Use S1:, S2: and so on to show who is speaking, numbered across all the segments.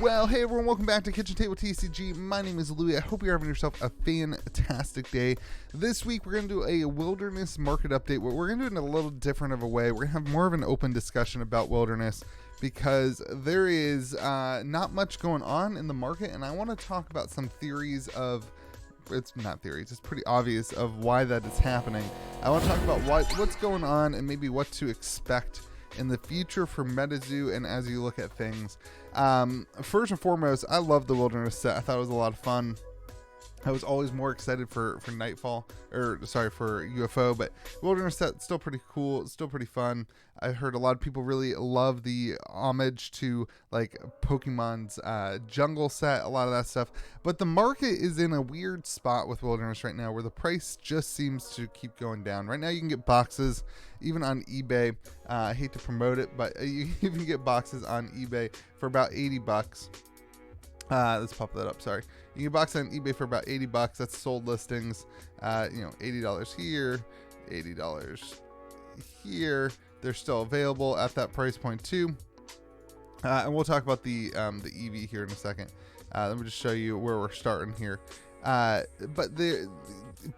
S1: Well, hey everyone, welcome back to Kitchen Table TCG. My name is Louie. I hope you're having yourself a fantastic day. This week we're going to do a wilderness market update. What we're going to do in a little different of a way. We're going to have more of an open discussion about wilderness because there is not much going on in the market, and I want to talk about some theories of, it's not theories, it's pretty obvious of why that is happening. I want to talk about what's going on and maybe what to expect in the future for Metazoo and as you look at things. First and foremost, I love the wilderness set. I thought it was a lot of fun. I was always more excited for Nightfall, for UFO, but wilderness set still pretty cool, still pretty fun. I heard a lot of people really love the homage to like Pokemon's jungle set, a lot of that stuff. But the market is in a weird spot with wilderness right now where the price just seems to keep going down. Right now you can get boxes even on eBay. I hate to promote it, but you can get boxes on eBay for about 80 bucks. Let's pop that up. Sorry. You can box on eBay for about 80 bucks. That's sold listings. $80 here, $80 here. They're still available at that price point too. And we'll talk about the EV here in a second. Let me just show you where we're starting here. But the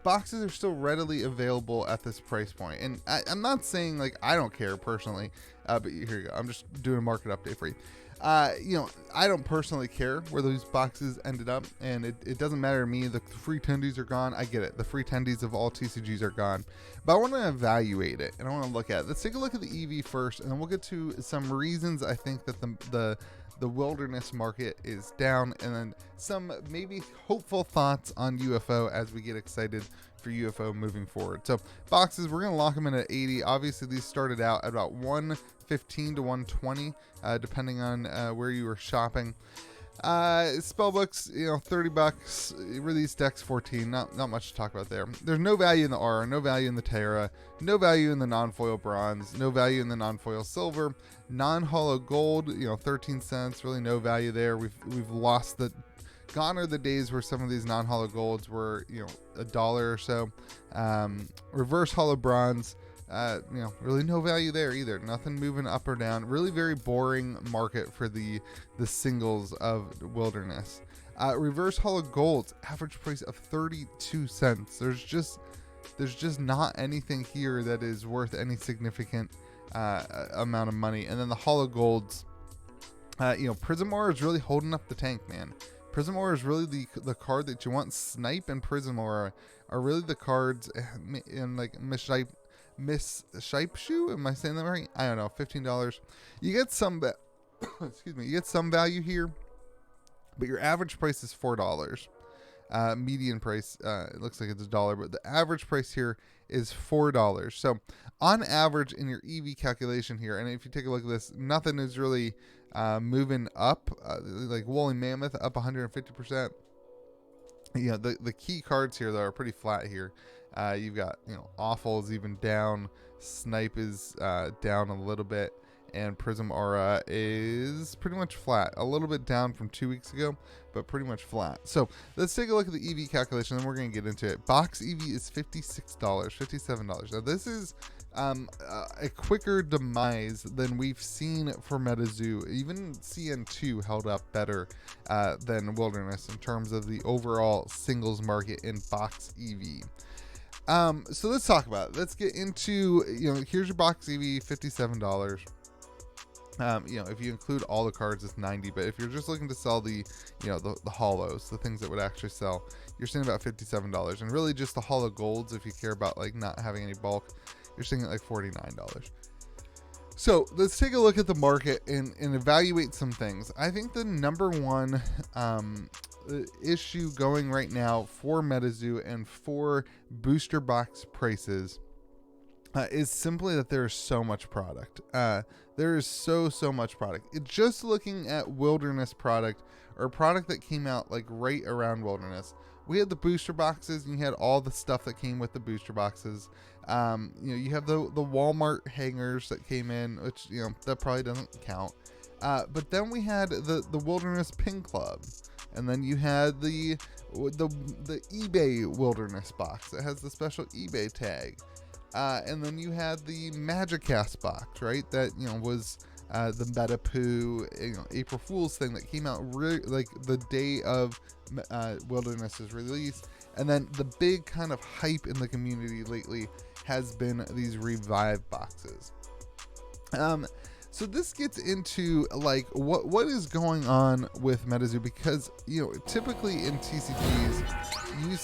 S1: boxes are still readily available at this price point. And I'm not saying like I don't care personally, but here you go. I'm just doing a market update for you. I don't personally care where those boxes ended up, and it doesn't matter to me. The free tendies are gone. I get it. The free tendies of all TCGs are gone, but I want to evaluate it and I want to look at it. Let's take a look at the EV first, and then we'll get to some reasons I think that the wilderness market is down, and then some maybe hopeful thoughts on UFO as we get excited for UFO moving forward. So boxes, we're going to lock them in at 80. Obviously these started out at about 115 to 120 depending on where you were shopping. Spellbooks, 30 bucks. Release decks 14. Not much to talk about there. There's no value in the Errr, no value in the Terra, no value in the non-foil bronze, no value in the non-foil silver, non-hollow gold, 13 cents, really no value there. We've lost the, gone are the days where some of these non-hollow golds were, $1 or so. Reverse hollow bronze, really no value there either. Nothing moving up or down. Really very boring market for the singles of wilderness. Reverse hollow golds, average price of 32 cents. There's just not anything here that is worth any significant amount of money. And then the hollow golds, Prism Aura is really holding up the tank, man. Prism Aura is really the card that you want. Snipe and Prism Aura are really the cards in like Miss Shipe Shoe. Am I saying that right? I don't know. $15. You get some, excuse me. You get some value here, but your average price is $4. Median price, it looks like it's $1, but the average price here is $4. So on average in your EV calculation here, and if you take a look at this, nothing is really moving up. Like Woolly Mammoth up 150%. The key cards here though are pretty flat here. You've got Awful is even down, Snipe is down a little bit, and Prism Aura is pretty much flat. A little bit down from 2 weeks ago, but pretty much flat. So let's take a look at the EV calculation, then we're going to get into it. Box EV is $56, $57. Now this is a quicker demise than we've seen for Metazoo. Even CN2 held up better than Wilderness in terms of the overall singles market in box EV. So let's talk about it. Let's get into, here's your box EV, $57. If you include all the cards, it's 90, but if you're just looking to sell the hollows, the things that would actually sell, you're seeing about $57. And really just the hollow golds, if you care about like not having any bulk, you're seeing it like $49. So let's take a look at the market and evaluate some things. I think the number one issue going right now for Metazoo and for booster box prices is simply that there is so much product. There is so much product. Just looking at wilderness product, or product that came out like right around wilderness, we had the booster boxes and you had all the stuff that came with the booster boxes. You have the Walmart hangers that came in, which that probably doesn't count. But then we had the Wilderness Pin Club, and then you had the eBay Wilderness box that has the special eBay tag. And then you had the Magicast box, right? That was the Metapoo, April Fool's thing that came out like the day of Wilderness's release. And then the big kind of hype in the community lately has been these Revive boxes. So this gets into like what is going on with Metazoo, because typically in TCGs you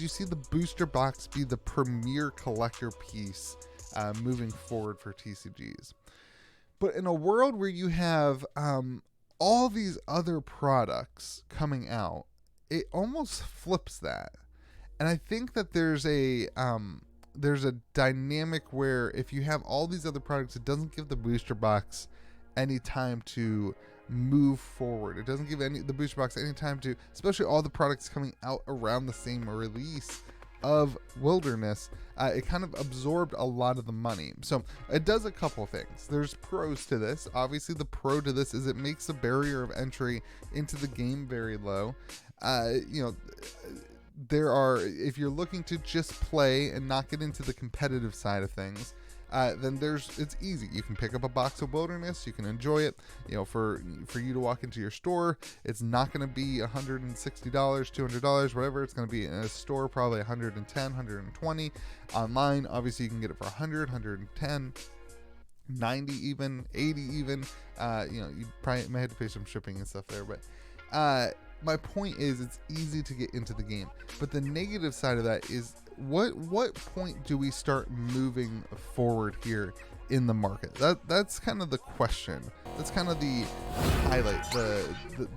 S1: see the booster box be the premier collector piece moving forward for TCGs. But in a world where you have all these other products coming out, it almost flips that. And I think that there's a dynamic where if you have all these other products, it doesn't give the booster box any time to move forward. It doesn't give the booster box any time to, especially all the products coming out around the same release of Wilderness, it kind of absorbed a lot of the money. So it does a couple things. There's pros to this. Obviously the pro to this is it makes the barrier of entry into the game very low. If you're looking to just play and not get into the competitive side of things, then it's easy. You can pick up a box of Wilderness, you can enjoy it. For you to walk into your store, it's not going to be $160, $200, whatever. It's going to be in a store probably $110, $120. Online, obviously you can get it for $100, $110, $90 even, $80 even. You probably might have to pay some shipping and stuff there, but my point is it's easy to get into the game. But the negative side of that is what point do we start moving forward here in the market? That's kind of the question. That's kind of the highlight,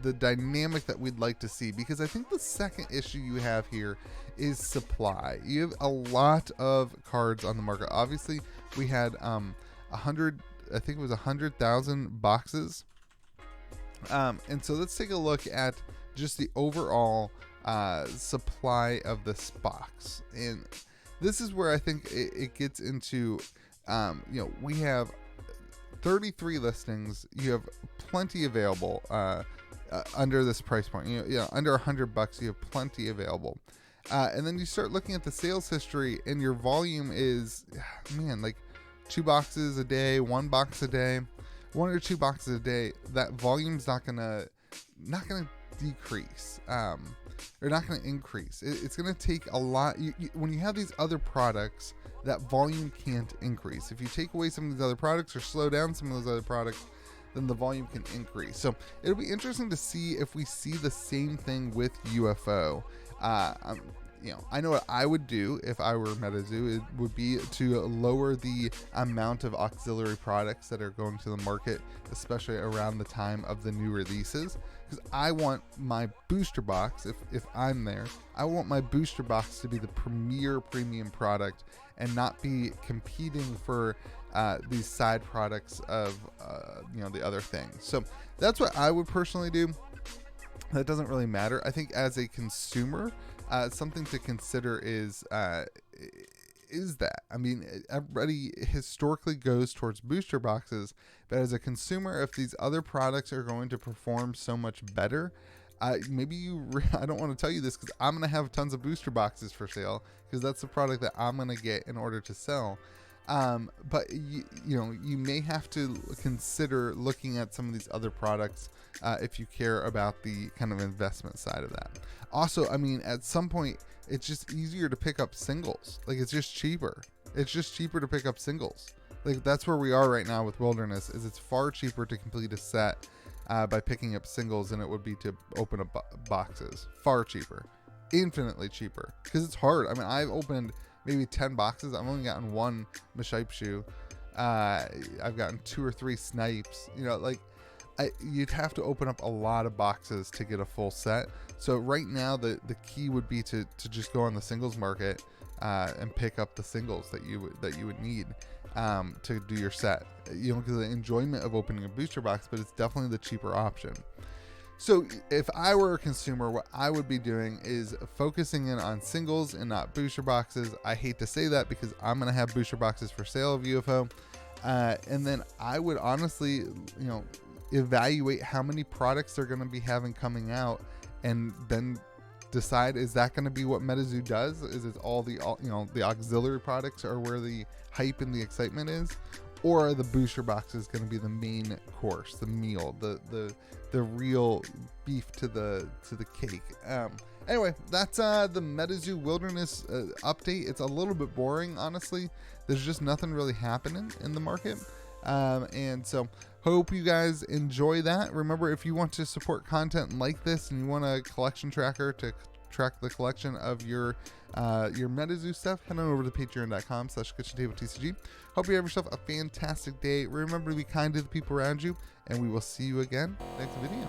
S1: the dynamic that we'd like to see, because I think the second issue you have here is supply. You have a lot of cards on the market. Obviously we had 100,000 boxes. And so let's take a look at just the overall supply of this box. And this is where I think it gets into, we have 33 listings. You have plenty available under this price point. Under $100, you have plenty available. And then you start looking at the sales history, and your volume is, like 2 boxes a day, 1 box a day, 1 or 2 boxes a day. That volume's not gonna decrease, or not gonna increase. It's gonna take a lot. When you have these other products, that volume can't increase. If you take away some of these other products or slow down some of those other products, then the volume can increase. So it'll be interesting to see if we see the same thing with UFO. I know what I would do if I were Metazoo. It would be to lower the amount of auxiliary products that are going to the market, especially around the time of the new releases. Because I want my booster box, if I'm there, I want my booster box to be the premier premium product and not be competing for these side products of the other things. So that's what I would personally do. That doesn't really matter. I think as a consumer, something to consider is that, everybody historically goes towards booster boxes, but as a consumer, if these other products are going to perform so much better, I don't want to tell you this because I'm going to have tons of booster boxes for sale because that's the product that I'm going to get in order to sell. But you may have to consider looking at some of these other products if you care about the kind of investment side of that. Also, at some point, it's just easier to pick up singles. Like, it's just cheaper. It's just cheaper to pick up singles. Like, that's where we are right now with Wilderness, is it's far cheaper to complete a set by picking up singles than it would be to open up boxes. Far cheaper. Infinitely cheaper. Because it's hard. I've opened maybe 10 boxes. I've only gotten 1 Mishipe shoe. I've gotten 2 or 3 snipes. You'd have to open up a lot of boxes to get a full set. So right now, the key would be to just go on the singles market and pick up the singles that you would need to do your set. Because the enjoyment of opening a booster box, but it's definitely the cheaper option. So if I were a consumer, what I would be doing is focusing in on singles and not booster boxes. I hate to say that because I'm going to have booster boxes for sale of UFO. And then I would honestly, evaluate how many products they're going to be having coming out and then decide, is that going to be what Metazoo does? Is it all the auxiliary products are where the hype and the excitement is? or the booster box is going to be the main course, the meal, the real beef to the cake. Anyway, that's the Metazoo Wilderness update. It's a little bit boring, honestly. There's just nothing really happening in the market. And so hope you guys enjoy that. Remember, if you want to support content like this and you want a collection tracker to track the collection of your Metazoo stuff, head on over to patreon.com/KitchenTableTCG. Hope you have yourself a fantastic day. Remember to be kind to the people around you, and we will see you again next video.